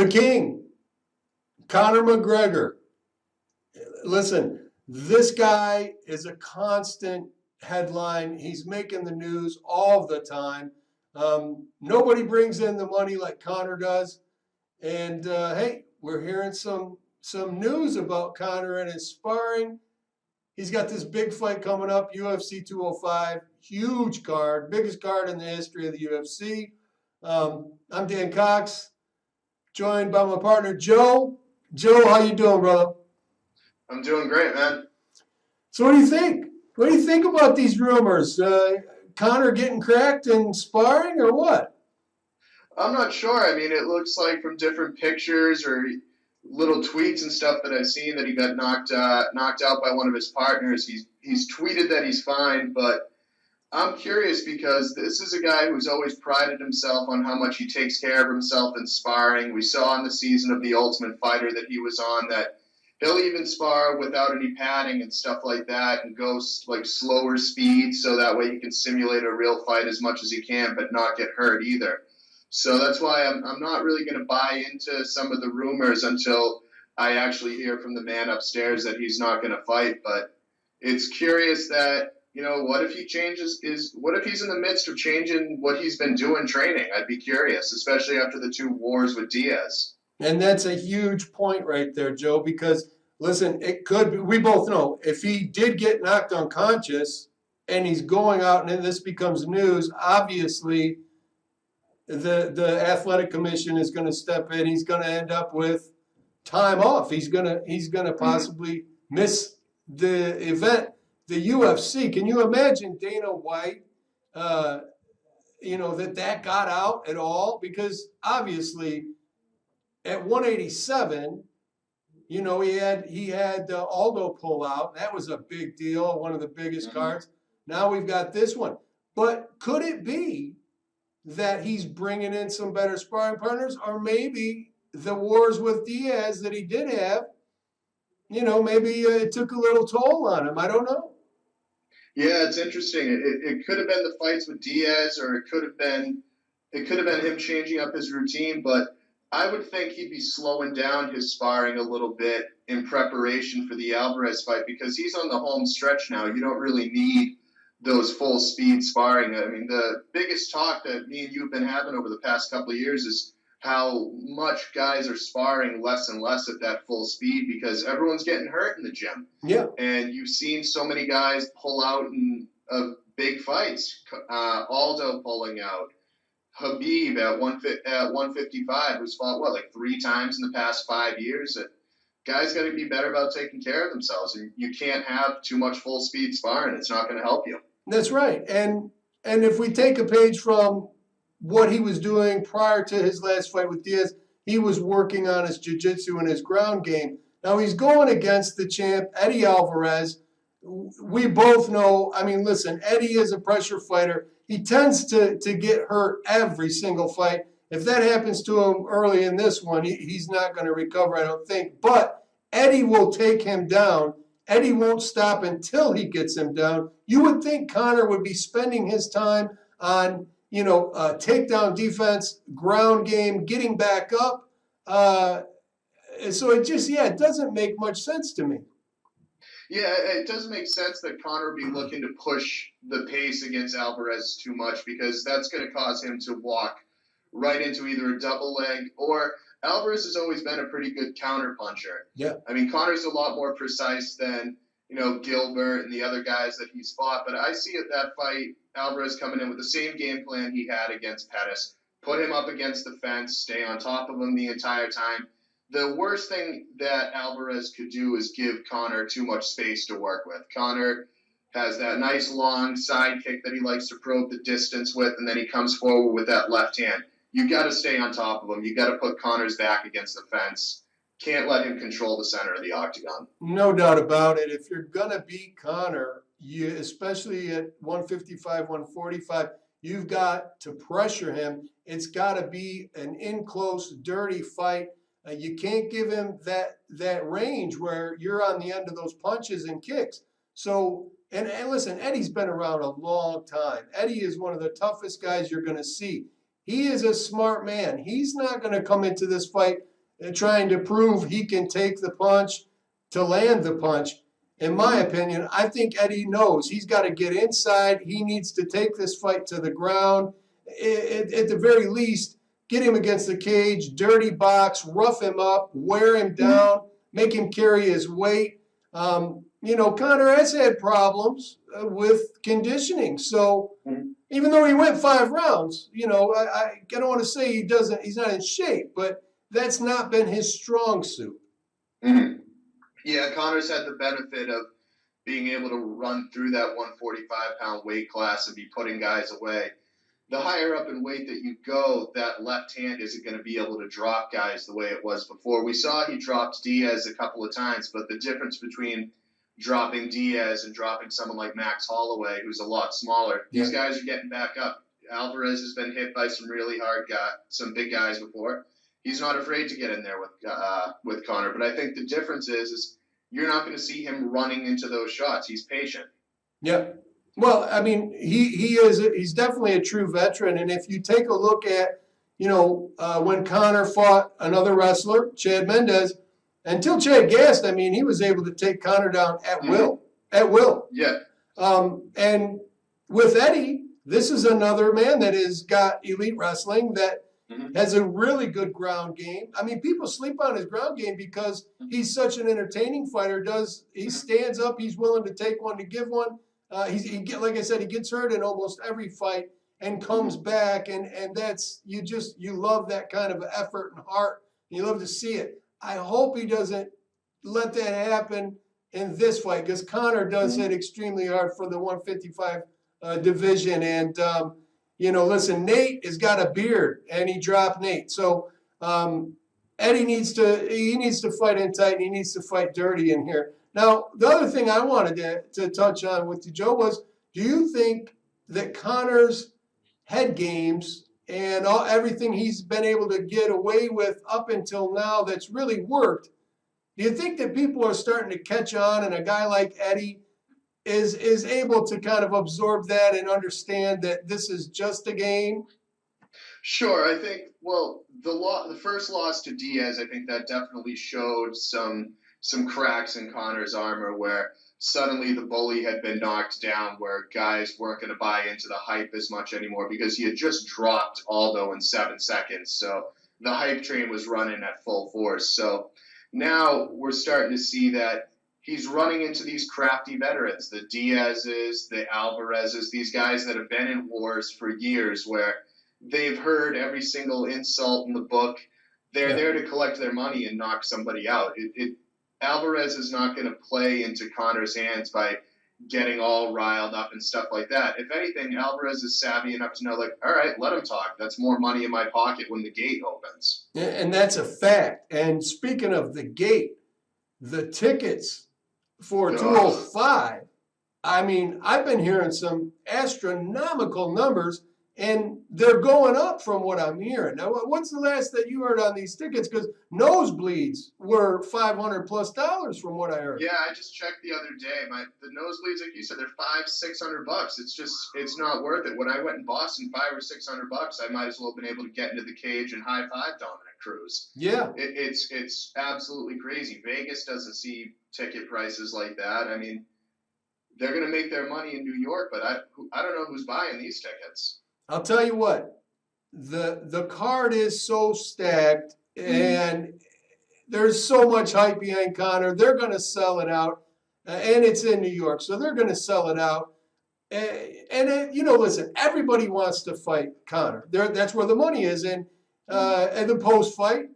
The King, Conor McGregor. Listen, this guy is a constant headline. He's making the news all the time. Nobody brings in the money like Conor does. And hey, we're hearing some news about Conor and his sparring. He's got this big fight coming up, UFC 205, huge card, biggest card in the history of the UFC. I'm Dan Cox, joined by my partner Joe. Joe, how you doing, brother? I'm doing great, man. So what do you think? What do you think about these rumors? Conor getting cracked and sparring or what? I'm not sure. I mean, it looks like from different pictures or little tweets and stuff that I've seen that he got knocked out by one of his partners. He's tweeted that he's fine, but I'm curious because this is a guy who's always prided himself on how much he takes care of himself in sparring. We saw in the season of The Ultimate Fighter that he was on that he'll even spar without any padding and stuff like that and go like slower speed so that way he can simulate a real fight as much as he can but not get hurt either. So that's why I'm not really going to buy into some of the rumors until I actually hear from the man upstairs that he's not going to fight. But it's curious that, what if he what if he's in the midst of changing what he's been doing training? I'd be curious, especially after the two wars with Diaz. And that's a huge point right there, Joe, because listen, it could be, we both know if he did get knocked unconscious and he's going out and this becomes news, obviously the athletic commission is going to step in. He's going to end up with time off. He's going to possibly miss the event. The UFC, can you imagine Dana White, that got out at all? Because obviously at 187, he had Aldo pull out. That was a big deal, one of the biggest cards. Now we've got this one. But could it be that he's bringing in some better sparring partners, or maybe the wars with Diaz that he did have, maybe it took a little toll on him. I don't know. Yeah, it's interesting. It could have been the fights with Diaz, or it could have been him changing up his routine. But I would think he'd be slowing down his sparring a little bit in preparation for the Alvarez fight because he's on the home stretch now. You don't really need those full speed sparring. I mean, the biggest talk that me and you have been having over the past couple of years is how much guys are sparring less and less at that full speed because everyone's getting hurt in the gym. Yeah. And you've seen so many guys pull out in big fights. Aldo pulling out. Habib at 155, who's fought, like 3 times in the past 5 years. Guys got to be better about taking care of themselves. And you can't have too much full speed sparring. It's not going to help you. That's right. And if we take a page from what he was doing prior to his last fight with Diaz, he was working on his jiu-jitsu and his ground game. Now he's going against the champ, Eddie Alvarez. We both know, listen, Eddie is a pressure fighter. He tends to get hurt every single fight. If that happens to him early in this one, he's not going to recover, I don't think. But Eddie will take him down. Eddie won't stop until he gets him down. You would think Conor would be spending his time on takedown defense, ground game, getting back up. So it doesn't make much sense to me. Yeah, it doesn't make sense that Conor would be looking to push the pace against Alvarez too much because that's going to cause him to walk right into either a double leg or Alvarez has always been a pretty good counter puncher. Yeah. Conor's a lot more precise than, Gilbert and the other guys that he's fought. But I see at that fight, Alvarez coming in with the same game plan he had against Pettis. Put him up against the fence, stay on top of him the entire time. The worst thing that Alvarez could do is give Conor too much space to work with. Conor has that nice long side kick that he likes to probe the distance with, and then he comes forward with that left hand. You got to stay on top of him. You got to put Conor's back against the fence. Can't let him control the center of the octagon. No doubt about it. If you're going to beat Conor, especially at 155, 145, you've got to pressure him. It's got to be an in-close, dirty fight. You can't give him that range where you're on the end of those punches and kicks. So, and listen, Eddie's been around a long time. Eddie is one of the toughest guys you're going to see. He is a smart man. He's not going to come into this fight trying to prove he can take the punch to land the punch. In my opinion, I think Eddie knows he's got to get inside. He needs to take this fight to the ground. At the very least, get him against the cage, dirty box, rough him up, wear him down, make him carry his weight. Conor has had problems with conditioning. So even though he went 5 rounds, I don't want to say he's not in shape, but that's not been his strong suit. Mm-hmm. Yeah, Conor's had the benefit of being able to run through that 145-pound weight class and be putting guys away. The higher up in weight that you go, that left hand isn't going to be able to drop guys the way it was before. We saw he dropped Diaz a couple of times, but the difference between dropping Diaz and dropping someone like Max Holloway, who's a lot smaller, these guys are getting back up. Alvarez has been hit by some really hard guys, some big guys before. He's not afraid to get in there with Conor, but I think the difference is you're not going to see him running into those shots. He's patient. Yeah. Well, I mean, he's definitely a true veteran, and if you take a look at, when Conor fought another wrestler, Chad Mendes, until Chad gassed, I mean, he was able to take Conor down at will. Yeah. And with Eddie, this is another man that has got elite wrestling that has a really good ground game. I mean, people sleep on his ground game because he's such an entertaining fighter. He stands up, he's willing to take one to give one. Like I said, he gets hurt in almost every fight and comes back, and that's you love that kind of effort and heart. You love to see it. I hope he doesn't let that happen in this fight because Conor does hit extremely hard for the 155 division. And listen, Nate has got a beard, and he dropped Nate. So Eddie needs to fight in tight, and he needs to fight dirty in here. Now, the other thing I wanted to touch on with you, Joe, was do you think that Conor's head games and everything he's been able to get away with up until now that's really worked, do you think that people are starting to catch on and a guy like Eddie is able to kind of absorb that and understand that this is just a game? Sure. I think, the first loss to Diaz, I think that definitely showed some cracks in Conor's armor where suddenly the bully had been knocked down, where guys weren't going to buy into the hype as much anymore because he had just dropped Aldo in 7 seconds. So the hype train was running at full force. So now we're starting to see that he's running into these crafty veterans, the Diazes, the Alvarezes, these guys that have been in wars for years where they've heard every single insult in the book. They're there to collect their money and knock somebody out. Alvarez is not going to play into Conor's hands by getting all riled up and stuff like that. If anything, Alvarez is savvy enough to know, all right, let him talk. That's more money in my pocket when the gate opens. And that's a fact. And speaking of the gate, the tickets for 205, I mean, I've been hearing some astronomical numbers, and they're going up from what I'm hearing. Now, what's the last that you heard on these tickets? Because nosebleeds were $500+ from what I heard. Yeah, I just checked the other day. The nosebleeds, like you said, they're $500-600. It's not worth it. When I went in Boston, $500 or $600, I might as well have been able to get into the cage and high five Dominic Cruz. Yeah, it's absolutely crazy. Vegas doesn't see ticket prices like that. I mean, they're going to make their money in New York, but I don't know who's buying these tickets. I'll tell you what, the card is so stacked, and there's so much hype behind Conor. They're going to sell it out, and it's in New York, so they're going to sell it out. And listen, everybody wants to fight Conor. That's where the money is. And the post-fight,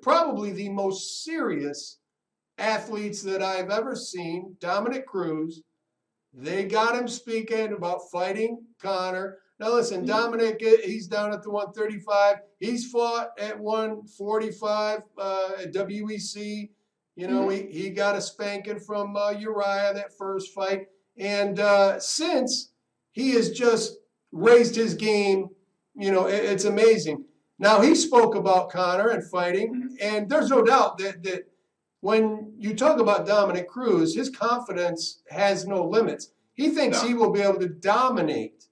probably the most serious athletes that I've ever seen, Dominic Cruz. They got him speaking about fighting Conor. Now listen, Dominic, he's down at the 135. He's fought at 145 at WEC. He got a spanking from Uriah that first fight. And since he has just raised his game, it's amazing. Now he spoke about Conor and fighting, and there's no doubt that when you talk about Dominic Cruz, his confidence has no limits. He thinks he will be able to dominate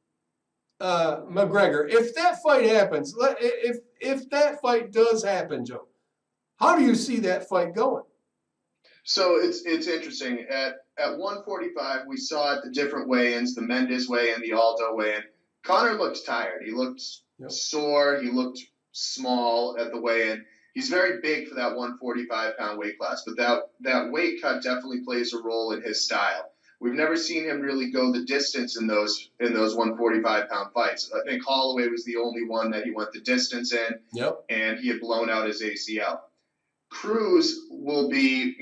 McGregor. If that fight happens, if that fight does happen, Joe, How do you see that fight going? So it's interesting. At 145, we saw at the different weigh-ins, the Mendes weigh-in, the Aldo weigh-in. Connor looked tired. He looked sore. He looked small at the weigh-in. He's very big for that 145-pound weight class, but that weight cut definitely plays a role in his style. We've never seen him really go the distance in those 145-pound fights. I think Holloway was the only one that he went the distance in, and he had blown out his ACL. Cruz will be,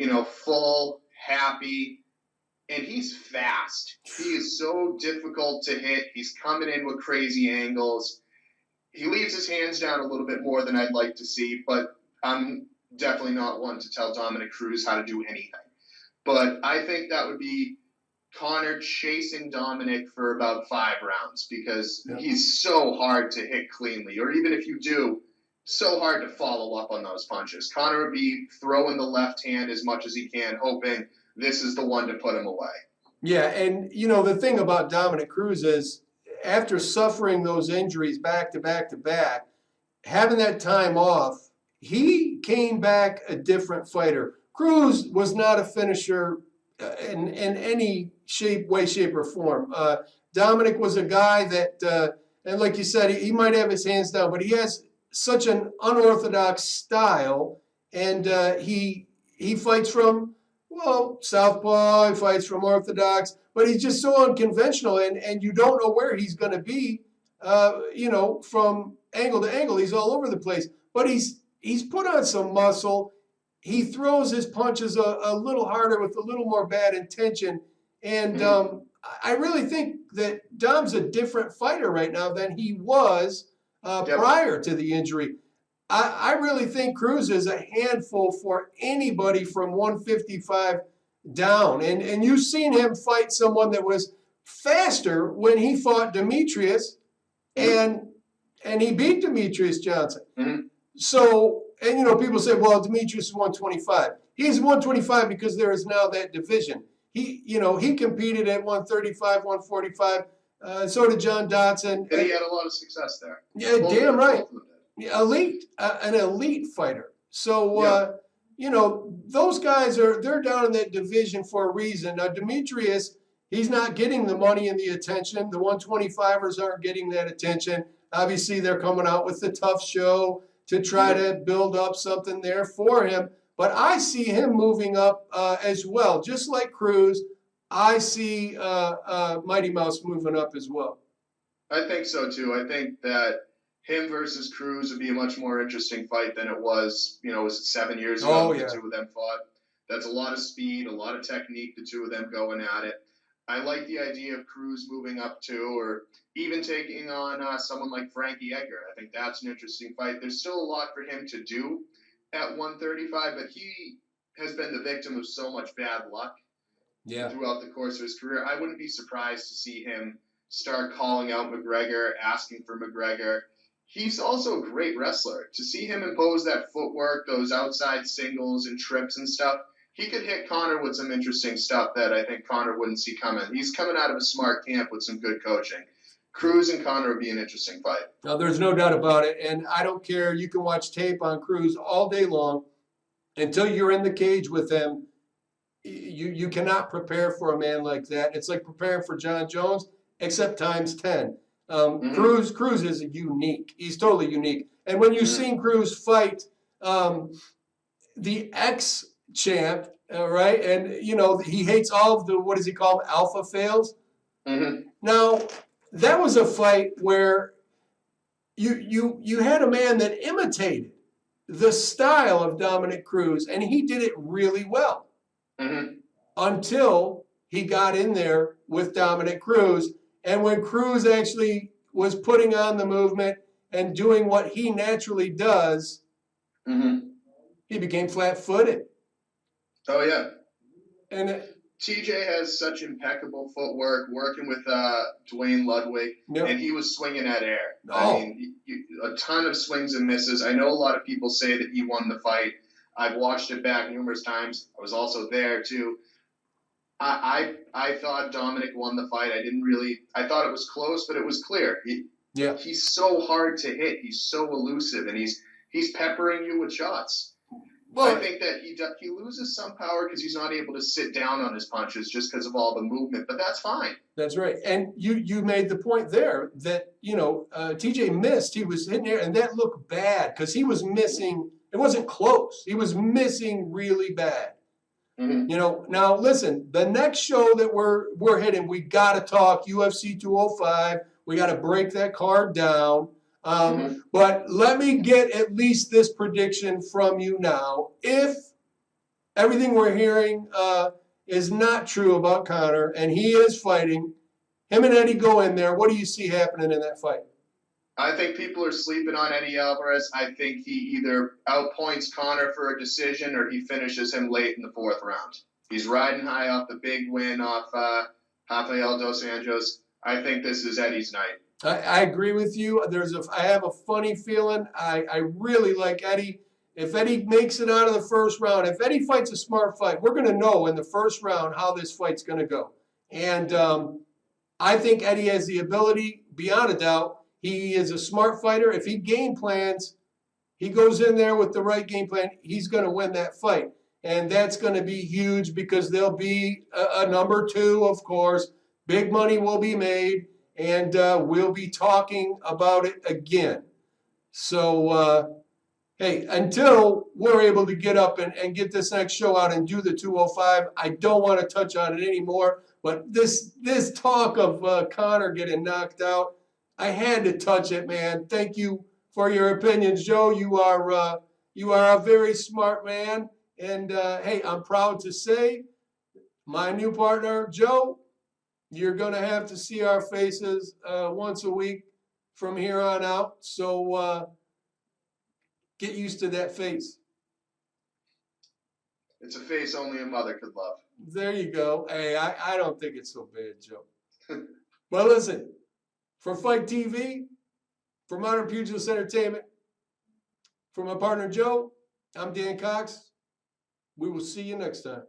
full, happy, and he's fast. He is so difficult to hit. He's coming in with crazy angles. He leaves his hands down a little bit more than I'd like to see, but I'm definitely not one to tell Dominic Cruz how to do anything. But I think that would be Conor chasing Dominic for about 5 rounds because he's so hard to hit cleanly, or even if you do, so hard to follow up on those punches. Conor would be throwing the left hand as much as he can, hoping this is the one to put him away. Yeah, and the thing about Dominic Cruz is after suffering those injuries back to back to back, having that time off, he came back a different fighter. Cruz was not a finisher in any way, shape, or form. Dominic was a guy that, and like you said, he might have his hands down, but he has such an unorthodox style, and he fights from southpaw, he fights from orthodox, but he's just so unconventional, and you don't know where he's going to be, from angle to angle. He's all over the place, but he's put on some muscle. He throws his punches a little harder with a little more bad intention, and I really think that Dom's a different fighter right now than he was prior to the injury. I really think Cruz is a handful for anybody from 155 down. And you've seen him fight someone that was faster when he fought Demetrius, and he beat Demetrius Johnson. Mm-hmm. So, and people say, well, Demetrius is 125. He's 125 because there is now that division. He competed at 135, 145. So did John Dotson. And he had a lot of success there. Yeah, damn right. Elite, an elite fighter. So, those guys they're down in that division for a reason. Now, Demetrius, he's not getting the money and the attention. The 125ers aren't getting that attention. Obviously, they're coming out with the tough show to try to build up something there for him. But I see him moving up as well. Just like Cruz, I see Mighty Mouse moving up as well. I think so, too. I think that him versus Cruz would be a much more interesting fight than it was, was it 7 years ago the two of them fought? That's a lot of speed, a lot of technique, the two of them going at it. I like the idea of Cruz moving up too, or even taking on someone like Frankie Edgar. I think that's an interesting fight. There's still a lot for him to do at 135, but he has been the victim of so much bad luck throughout the course of his career. I wouldn't be surprised to see him start calling out McGregor, asking for McGregor. He's also a great wrestler. To see him impose that footwork, those outside singles and trips and stuff, he could hit Conor with some interesting stuff that I think Conor wouldn't see coming. He's coming out of a smart camp with some good coaching. Cruz and Conor would be an interesting fight. No, there's no doubt about it. And I don't care. You can watch tape on Cruz all day long. Until you're in the cage with him, you cannot prepare for a man like that. It's like preparing for John Jones, except times 10. Cruz is unique. He's totally unique. And when you've seen Cruz fight the ex-champ, right? And, he hates all of the, what does he call them, alpha fails? Now, that was a fight where you had a man that imitated the style of Dominic Cruz, and he did it really well until he got in there with Dominic Cruz. And when Cruz actually was putting on the movement and doing what he naturally does, he became flat-footed. Oh, yeah. And TJ has such impeccable footwork, working with Dwayne Ludwig, and he was swinging at air. I mean, a ton of swings and misses. I know a lot of people say that he won the fight. I've watched it back numerous times. I was also there, too. I thought Dominic won the fight. I thought it was close, but it was clear. He's so hard to hit. He's so elusive, and he's peppering you with shots. I Well, think that he loses some power because he's not able to sit down on his punches just because of all the movement, but that's fine. that's right. And you made the point there that, TJ missed. He was hitting there, and that looked bad because he was missing. It wasn't close. He was missing really bad. Now listen, the next show that we're hitting, we got to talk UFC 205. We got to break that card down. But let me get at least this prediction from you now. If everything we're hearing is not true about Conor and he is fighting, him and Eddie go in there, what do you see happening in that fight? I think people are sleeping on Eddie Alvarez. I think he either outpoints Conor for a decision or he finishes him late in the 4th round. He's riding high off the big win off Rafael dos Anjos. I think this is Eddie's night. I agree with you. I have a funny feeling. I really like Eddie. If Eddie makes it out of the 1st round, if Eddie fights a smart fight, we're going to know in the 1st round how this fight's going to go. And I think Eddie has the ability, beyond a doubt. He is a smart fighter. If he game plans, he goes in there with the right game plan, he's going to win that fight. And that's going to be huge because there'll be a number 2, of course. Big money will be made, and we'll be talking about it again. So, hey, until we're able to get up and get this next show out and do the 205, I don't want to touch on it anymore. But this talk of Conor getting knocked out, I had to touch it, man. Thank you for your opinions, Joe. You are a very smart man, and hey, I'm proud to say, my new partner, Joe, you're gonna have to see our faces once a week from here on out. So get used to that face. It's a face only a mother could love. There you go. Hey, I don't think it's so bad, Joe. Well, listen. For Fight TV, for Modern Pugilist Entertainment, for my partner Joe, I'm Dan Cox. We will see you next time.